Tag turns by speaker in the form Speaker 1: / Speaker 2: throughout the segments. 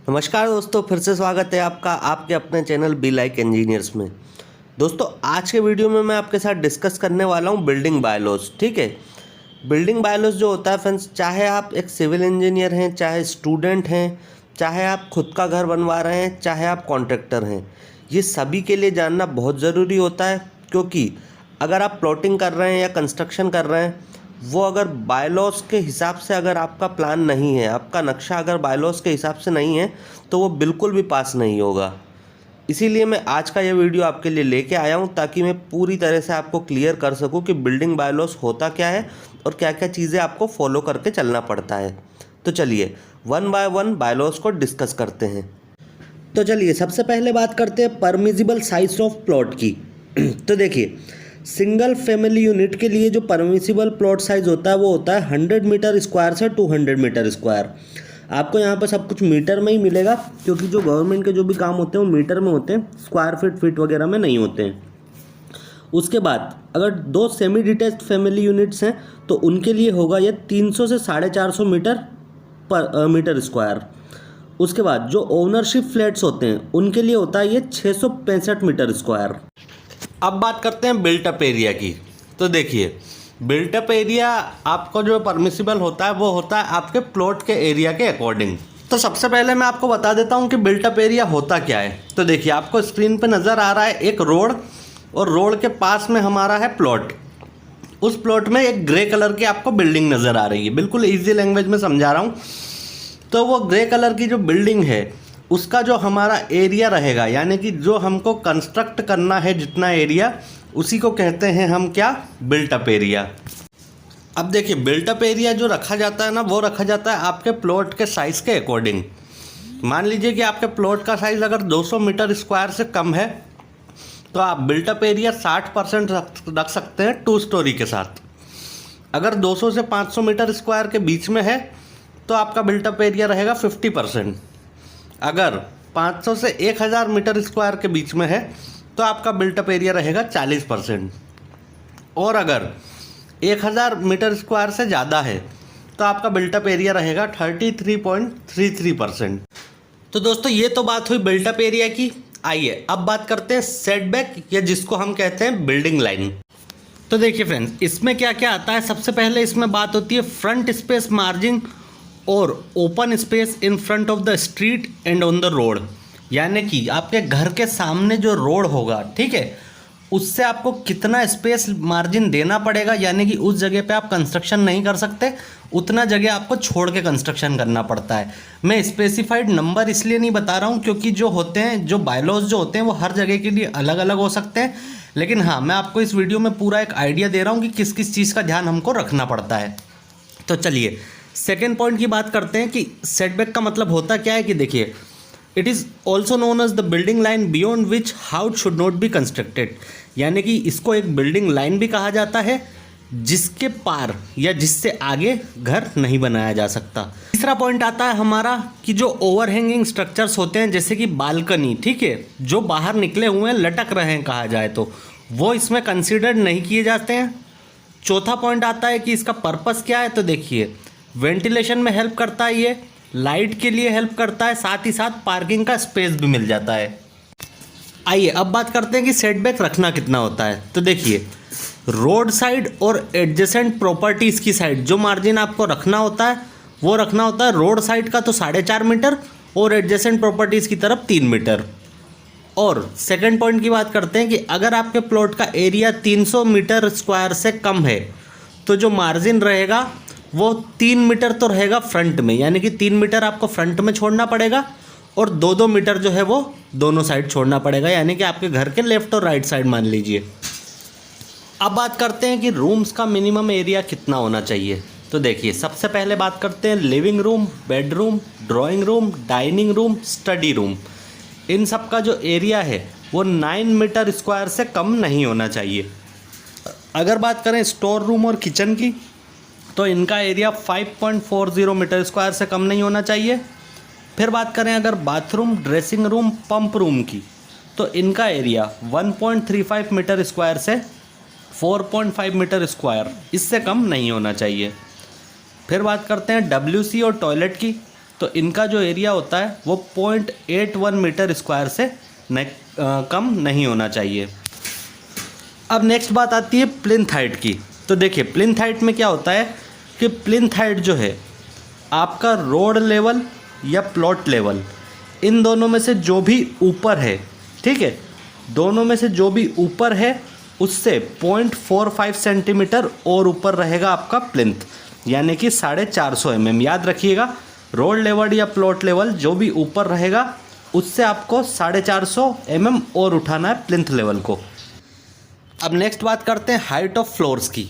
Speaker 1: नमस्कार दोस्तों, फिर से स्वागत है आपका आपके अपने चैनल बी लाइक इंजीनियर्स में। दोस्तों, आज के वीडियो में मैं आपके साथ डिस्कस करने वाला हूं बिल्डिंग बायलॉज। ठीक है, बिल्डिंग बायलॉज जो होता है फ्रेंड्स, चाहे आप एक सिविल इंजीनियर हैं, चाहे स्टूडेंट हैं, चाहे आप खुद का घर बनवा रहे हैं, चाहे आप कॉन्ट्रैक्टर हैं, ये सभी के लिए जानना बहुत ज़रूरी होता है। क्योंकि अगर आप प्लॉटिंग कर रहे हैं या कंस्ट्रक्शन कर रहे हैं, वो अगर बायलॉज के हिसाब से अगर आपका प्लान नहीं है, आपका नक्शा अगर बायलॉज के हिसाब से नहीं है, तो वो बिल्कुल भी पास नहीं होगा। इसीलिए मैं आज का ये वीडियो आपके लिए लेके आया हूँ, ताकि मैं पूरी तरह से आपको क्लियर कर सकूँ कि बिल्डिंग बायलॉज होता क्या है और क्या क्या चीज़ें आपको फॉलो करके चलना पड़ता है। तो चलिए वन बाय वन बायलॉज को डिस्कस करते हैं। तो चलिए सबसे पहले बात करते हैं परमिसिबल साइज ऑफ प्लॉट की। तो देखिए, सिंगल फैमिली यूनिट के लिए जो परमिसिबल प्लॉट साइज होता है वो होता है 100 मीटर स्क्वायर से 200 मीटर स्क्वायर। आपको यहाँ पर सब कुछ मीटर में ही मिलेगा, क्योंकि जो गवर्नमेंट के जो भी काम होते हैं वो मीटर में होते हैं, स्क्वायर फीट वगैरह में नहीं होते हैं। उसके बाद अगर दो सेमी डिटैच्ड फैमिली यूनिट्स हैं तो उनके लिए होगा ये 300 से 450 मीटर पर मीटर स्क्वायर। उसके बाद जो ओनरशिप फ्लैट्स होते हैं उनके लिए होता है ये 665 मीटर स्क्वायर। अब बात करते हैं बिल्टअप एरिया की। तो देखिए, बिल्टअप एरिया आपको जो परमिसिबल होता है वो होता है आपके प्लॉट के एरिया के अकॉर्डिंग। तो सबसे पहले मैं आपको बता देता हूँ कि बिल्टअप एरिया होता क्या है। तो देखिए, आपको स्क्रीन पे नज़र आ रहा है एक रोड, और रोड के पास में हमारा है प्लॉट। उस प्लॉट में एक ग्रे कलर की आपको बिल्डिंग नज़र आ रही है। बिल्कुल ईजी लैंग्वेज में समझा रहा हूँ। तो वो ग्रे कलर की जो बिल्डिंग है उसका जो हमारा एरिया रहेगा, यानी कि जो हमको कंस्ट्रक्ट करना है जितना एरिया, उसी को कहते हैं हम क्या, बिल्टअप एरिया। अब देखिए, बिल्टअप एरिया जो रखा जाता है ना, वो रखा जाता है आपके प्लॉट के साइज़ के अकॉर्डिंग। मान लीजिए कि आपके प्लॉट का साइज़ अगर 200 मीटर स्क्वायर से कम है तो आप बिल्टअप एरिया 60% रख सकते हैं 2 स्टोरी के साथ। अगर 200 से 500 मीटर स्क्वायर के बीच में है तो आपका बिल्टअप एरिया रहेगा 50%। अगर 500 से 1000 मीटर स्क्वायर के बीच में है तो आपका बिल्टअप एरिया रहेगा 40%। और अगर 1000 मीटर स्क्वायर से ज़्यादा है तो आपका बिल्टअप एरिया रहेगा 33.33%। तो दोस्तों, ये तो बात हुई बिल्टअप एरिया की। आइए अब बात करते हैं सेटबैक, या जिसको हम कहते हैं बिल्डिंग लाइन। तो देखिए फ्रेंड्स, इसमें क्या क्या आता है। सबसे पहले इसमें बात होती है फ्रंट स्पेस मार्जिन और open space in front of the street and on the road. यानी कि आपके घर के सामने जो रोड होगा, ठीक है, उससे आपको कितना स्पेस मार्जिन देना पड़ेगा। यानी कि उस जगह पे आप कंस्ट्रक्शन नहीं कर सकते, उतना जगह आपको छोड़ के कंस्ट्रक्शन करना पड़ता है। मैं स्पेसिफाइड नंबर इसलिए नहीं बता रहा हूँ क्योंकि जो होते हैं, जो बायलॉज जो होते हैं, वो हर जगह के लिए अलग अलग हो सकते हैं। लेकिन हाँ, मैं आपको इस वीडियो में पूरा एक आइडिया दे रहा हूँ कि किस किस चीज़ का ध्यान हमको रखना पड़ता है। तो चलिए सेकेंड पॉइंट की बात करते हैं कि सेटबैक का मतलब होता क्या है। कि देखिए, it is also known as the building line beyond which house should not be constructed. यानी कि इसको एक बिल्डिंग लाइन भी कहा जाता है, जिसके पार या जिससे आगे घर नहीं बनाया जा सकता। तीसरा पॉइंट आता है हमारा कि जो ओवरहैंगिंग स्ट्रक्चर्स होते हैं, जैसे कि बालकनी, ठीक है, जो बाहर निकले हुए हैं, लटक रहे हैं कहा जाए तो, वो इसमें कंसिडर्ड नहीं किए जाते हैं। चौथा पॉइंट आता है कि इसका पर्पस क्या है। तो देखिए, वेंटिलेशन में हेल्प करता है, ये लाइट के लिए हेल्प करता है, साथ ही साथ पार्किंग का स्पेस भी मिल जाता है। आइए अब बात करते हैं कि सेटबैक रखना कितना होता है। तो देखिए, रोड साइड और एडजेसेंट प्रॉपर्टीज़ की साइड जो मार्जिन आपको रखना होता है वो रखना होता है रोड साइड का तो 4.5 मीटर और एडजेसेंट प्रॉपर्टीज़ की तरफ 3 मीटर। और सेकंड पॉइंट की बात करते हैं कि अगर आपके प्लॉट का एरिया 300 मीटर स्क्वायर से कम है तो जो मार्जिन रहेगा वो 3 मीटर तो रहेगा फ्रंट में, यानी कि 3 मीटर आपको फ्रंट में छोड़ना पड़ेगा और 2-2 मीटर जो है वो दोनों साइड छोड़ना पड़ेगा, यानी कि आपके घर के लेफ्ट और राइट साइड मान लीजिए। अब बात करते हैं कि रूम्स का मिनिमम एरिया कितना होना चाहिए। तो देखिए, सबसे पहले बात करते हैं living room, bedroom, drawing room, dining room, study room. इन सब का जो एरिया है वो 9 मीटर स्क्वायर से कम नहीं होना चाहिए। अगर बात करें स्टोर रूम और किचन की तो इनका एरिया 5.40 मीटर स्क्वायर से कम नहीं होना चाहिए। फिर बात करें अगर bathroom, dressing room, pump room की तो इनका एरिया 1.35 मीटर स्क्वायर से 4.5 मीटर स्क्वायर, इससे कम नहीं होना चाहिए। फिर बात करते हैं WC और टॉयलेट की तो इनका जो एरिया होता है वो 0.81 मीटर स्क्वायर से कम नहीं होना चाहिए। अब नेक्स्ट बात आती है प्लिंथ हाइट की। तो देखिए प्लिंथ हाइट में क्या होता है कि प्लिंथ हाइट जो है आपका रोड लेवल या प्लॉट लेवल, इन दोनों में से जो भी ऊपर है, ठीक है, दोनों में से जो भी ऊपर है उससे 0.45 सेंटीमीटर और ऊपर रहेगा आपका प्लिंथ, यानी कि 450 mm। याद रखिएगा, रोड लेवल या प्लॉट लेवल जो भी ऊपर रहेगा उससे आपको 450 mm और उठाना है प्लिंथ लेवल को। अब नेक्स्ट बात करते हैं हाइट ऑफ फ्लोर्स की।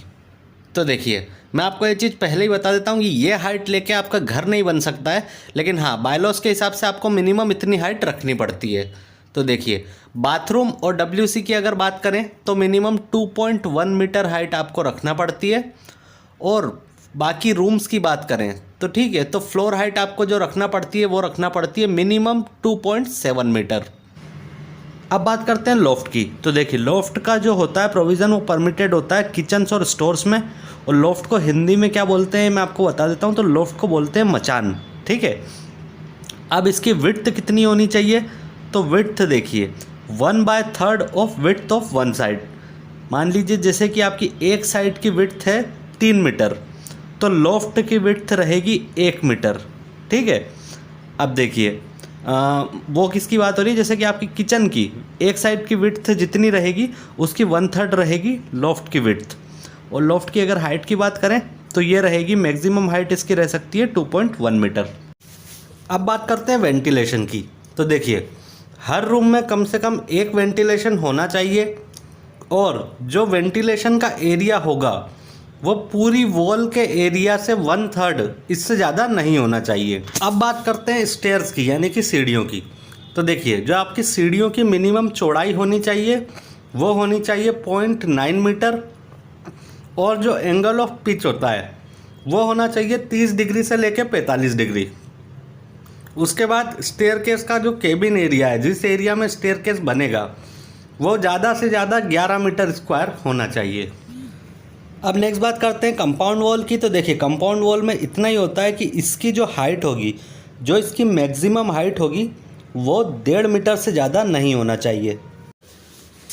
Speaker 1: तो देखिए मैं आपको ये चीज़ पहले ही बता देता हूँ कि ये हाइट लेके आपका घर नहीं बन सकता है, लेकिन हाँ बायलॉस के हिसाब से आपको मिनिमम इतनी हाइट रखनी पड़ती है। तो देखिए बाथरूम और WC की अगर बात करें तो मिनिमम 2.1 मीटर हाइट आपको रखना पड़ती है, और बाकी रूम्स की बात करें तो ठीक है, तो फ्लोर हाइट आपको जो रखना पड़ती है वो रखना पड़ती है मिनिमम 2.7 मीटर। अब बात करते हैं लॉफ्ट की। तो देखिए लॉफ्ट का जो होता है प्रोविज़न वो परमिटेड होता है किचन्स और स्टोर्स में, और लॉफ्ट को हिंदी में क्या बोलते हैं मैं आपको बता देता हूँ। तो लॉफ्ट को बोलते हैं मचान, ठीक है। अब इसकी विड्थ कितनी होनी चाहिए, तो विड्थ देखिए 1/3 of width of one side. मान लीजिए जैसे कि आपकी एक साइड की विड्थ है 3 मीटर, तो लॉफ्ट की विड्थ रहेगी 1 मीटर, ठीक है। अब देखिए वो किसकी बात हो रही है, जैसे कि आपकी किचन की एक साइड की विड्थ जितनी रहेगी उसकी 1/3 रहेगी लॉफ्ट की विड्थ। और लॉफ्ट की अगर हाइट की बात करें तो ये रहेगी मैक्सिमम हाइट इसकी रह सकती है 2.1 मीटर। अब बात करते हैं वेंटिलेशन की। तो देखिए हर रूम में कम से कम एक वेंटिलेशन होना चाहिए, और जो वेंटिलेशन का एरिया होगा वो पूरी वॉल के एरिया से 1/3 इससे ज़्यादा नहीं होना चाहिए। अब बात करते हैं स्टेयर्स की, यानी कि सीढ़ियों की। तो देखिए जो आपकी सीढ़ियों की मिनिमम चौड़ाई होनी चाहिए वो होनी चाहिए 0.9 मीटर, और जो एंगल ऑफ पिच होता है वो होना चाहिए 30 डिग्री से लेकर 45 डिग्री। उसके बाद स्टेयरकेस का जो केबिन एरिया है, जिस एरिया में स्टेयरकेस बनेगा, वो ज़्यादा से ज़्यादा 11 मीटर स्क्वायर होना चाहिए। अब नेक्स्ट बात करते हैं कंपाउंड वॉल की। तो देखिए कंपाउंड वॉल में इतना ही होता है कि इसकी जो हाइट होगी, जो इसकी मैक्सिमम हाइट होगी वो 1.5 मीटर से ज़्यादा नहीं होना चाहिए।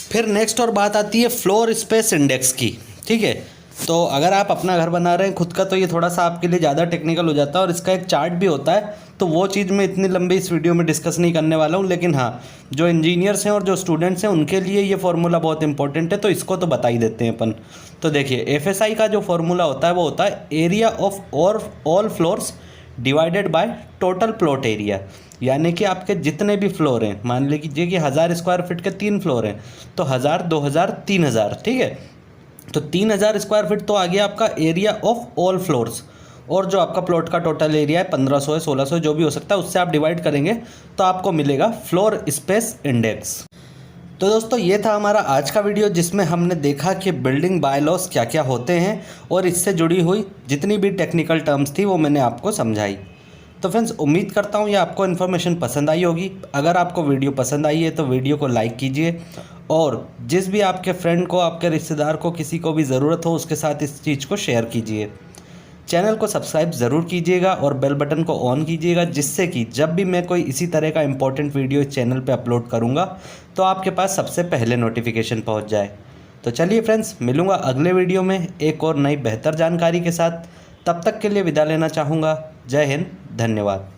Speaker 1: फिर नेक्स्ट और बात आती है फ्लोर स्पेस इंडेक्स की, ठीक है। तो अगर आप अपना घर बना रहे हैं खुद का तो ये थोड़ा सा आपके लिए ज़्यादा टेक्निकल हो जाता है, और इसका एक चार्ट भी होता है, तो वो चीज़ मैं इतनी लंबी इस वीडियो में डिस्कस नहीं करने वाला हूँ। लेकिन हाँ जो इंजीनियर्स हैं और जो स्टूडेंट्स हैं उनके लिए ये फार्मूला बहुत इंपॉर्टेंट है, तो इसको तो बता ही देते हैं अपन। तो देखिए FSI का जो फार्मूला होता है वो होता है area of all floors divided by total plot area. यानी कि आपके जितने भी फ्लोर हैं, मान लीजिए कि 1000 स्क्वायर फीट के 3 फ्लोर हैं, तो 1000, 2000, 3000, ठीक है। तो 3000 स्क्वायर फीट तो आ गया आपका एरिया ऑफ ऑल फ्लोर्स, और जो आपका प्लॉट का टोटल एरिया है 1500 है, 1600 जो भी हो सकता है, उससे आप डिवाइड करेंगे तो आपको मिलेगा फ्लोर स्पेस इंडेक्स। तो दोस्तों ये था हमारा आज का वीडियो, जिसमें हमने देखा कि बिल्डिंग बायलॉस क्या क्या होते हैं, और इससे जुड़ी हुई जितनी भी टेक्निकल टर्म्स थी वो मैंने आपको समझाई। तो फ्रेंड्स उम्मीद करता हूँ ये आपको इन्फॉर्मेशन पसंद आई होगी। अगर आपको वीडियो पसंद आई है तो वीडियो को लाइक कीजिए, और जिस भी आपके फ्रेंड को, आपके रिश्तेदार को, किसी को भी ज़रूरत हो उसके साथ इस चीज़ को शेयर कीजिए। चैनल को सब्सक्राइब ज़रूर कीजिएगा और बेल बटन को ऑन कीजिएगा, जिससे कि जब भी मैं कोई इसी तरह का इंपॉर्टेंट वीडियो इस चैनल पे अपलोड करूँगा तो आपके पास सबसे पहले नोटिफिकेशन पहुँच जाए। तो चलिए फ्रेंड्स मिलूँगा अगले वीडियो में एक और नई बेहतर जानकारी के साथ। तब तक के लिए विदा लेना चाहूँगा। जय हिंद, धन्यवाद।